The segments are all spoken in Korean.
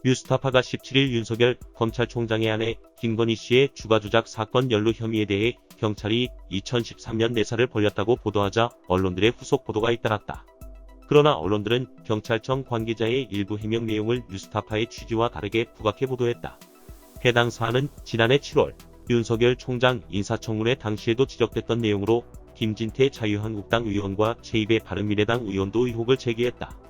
뉴스타파가 17일 윤석열 검찰총장의 아내 김건희 씨의 주가 조작 사건 연루 혐의에 대해 경찰이 2013년 내사를 벌였다고 보도하자 언론들의 후속 보도가 잇따랐다. 그러나 언론들은 경찰청 관계자의 일부 해명 내용을 뉴스타파의 취지와 다르게 부각해 보도했다. 해당 사안은 지난해 7월 윤석열 총장 인사청문회 당시에도 지적됐던 내용으로 김진태 자유한국당 의원과 최입의 바른미래당 의원도 의혹을 제기했다.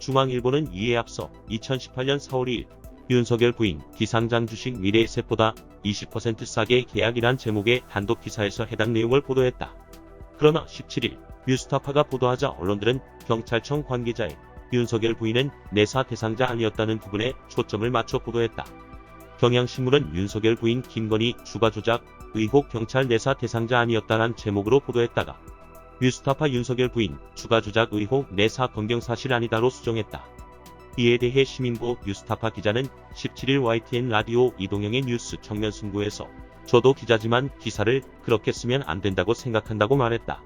중앙일보는 이에 앞서 2018년 4월 2일 윤석열 부인 기상장 주식 미래에셋보다 20% 싸게 계약이란 제목의 단독 기사에서 해당 내용을 보도했다. 그러나 17일 뉴스타파가 보도하자 언론들은 경찰청 관계자의 윤석열 부인은 내사 대상자 아니었다는 부분에 초점을 맞춰 보도했다. 경향신문은 윤석열 부인 김건희 주가 조작 의혹 경찰 내사 대상자 아니었다는 제목으로 보도했다가 뉴스타파 윤석열 부인 주가 조작 의혹 내사 검경 사실 아니다로 수정했다. 이에 대해 시민보 뉴스타파 기자는 17일 YTN 라디오 이동영의 뉴스 정면 승부에서 저도 기자지만 기사를 그렇게 쓰면 안 된다고 생각한다고 말했다.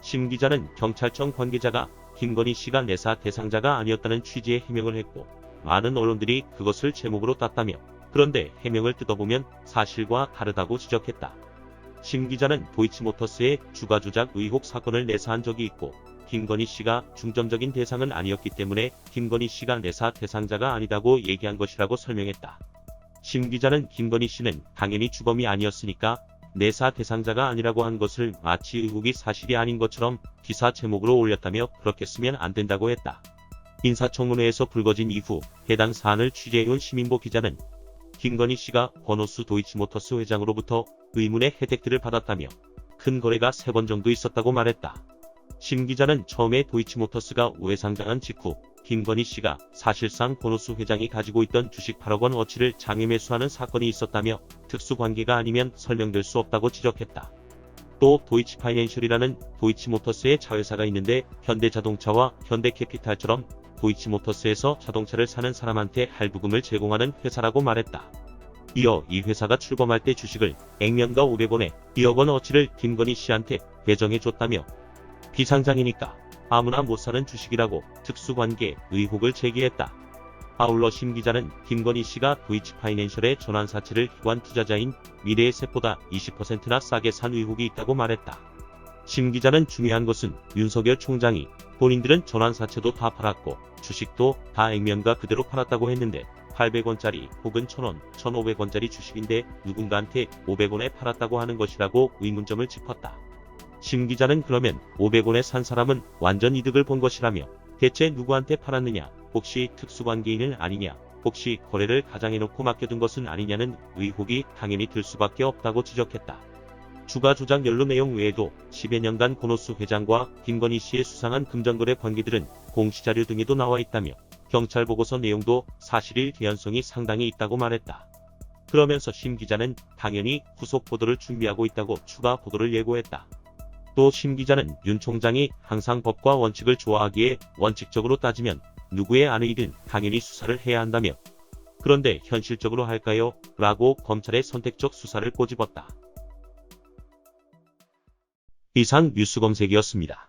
심 기자는 경찰청 관계자가 김건희 씨가 내사 대상자가 아니었다는 취지의 해명을 했고 많은 언론들이 그것을 제목으로 땄다며 그런데 해명을 뜯어보면 사실과 다르다고 지적했다. 심 기자는 도이치모터스의 주가 조작 의혹 사건을 내사한 적이 있고 김건희 씨가 중점적인 대상은 아니었기 때문에 김건희 씨가 내사 대상자가 아니다고 얘기한 것이라고 설명했다. 심 기자는 김건희 씨는 당연히 주범이 아니었으니까 내사 대상자가 아니라고 한 것을 마치 의혹이 사실이 아닌 것처럼 기사 제목으로 올렸다며 그렇게 쓰면 안 된다고 했다. 인사청문회에서 불거진 이후 해당 사안을 취재해온 시민보 기자는 김건희 씨가 권오수 도이치모터스 회장으로부터 의문의 혜택들을 받았다며 큰 거래가 3번 정도 있었다고 말했다. 심 기자는 처음에 도이치모터스가 우회상장한 직후 김건희 씨가 사실상 권오수 회장이 가지고 있던 주식 8억 원 어치를 장외 매수하는 사건이 있었다며 특수관계가 아니면 설명될 수 없다고 지적했다. 또 도이치파이낸셜이라는 도이치모터스의 자회사가 있는데 현대자동차와 현대캐피탈처럼 도이치모터스에서 자동차를 사는 사람한테 할부금을 제공하는 회사라고 말했다. 이어 이 회사가 출범할 때 주식을 액면가 500원에 2억 원 어치를 김건희 씨한테 배정해줬다며 비상장이니까 아무나 못 사는 주식이라고 특수관계 의혹을 제기했다. 아울러 심 기자는 김건희 씨가 도이치파이낸셜의 전환사채를 희관 투자자인 미래에셋보다 20%나 싸게 산 의혹이 있다고 말했다. 심 기자는 중요한 것은 윤석열 총장이 본인들은 전환사채도 다 팔았고 주식도 다 액면가 그대로 팔았다고 했는데 800원짜리 혹은 1000원, 1500원짜리 주식인데 누군가한테 500원에 팔았다고 하는 것이라고 의문점을 짚었다. 심 기자는 그러면 500원에 산 사람은 완전 이득을 본 것이라며 대체 누구한테 팔았느냐, 혹시 특수관계인은 아니냐, 혹시 거래를 가장해놓고 맡겨둔 것은 아니냐는 의혹이 당연히 들 수밖에 없다고 지적했다. 주가 조작 연루 내용 외에도 10여 년간 권오수 회장과 김건희 씨의 수상한 금전거래 관계들은 공시자료 등에도 나와 있다며 경찰 보고서 내용도 사실일 개연성이 상당히 있다고 말했다. 그러면서 심 기자는 당연히 후속 보도를 준비하고 있다고 추가 보도를 예고했다. 또 심 기자는 윤 총장이 항상 법과 원칙을 좋아하기에 원칙적으로 따지면 누구의 아내이든 당연히 수사를 해야 한다며 그런데 현실적으로 할까요? 라고 검찰의 선택적 수사를 꼬집었다. 이상 뉴스검색이었습니다.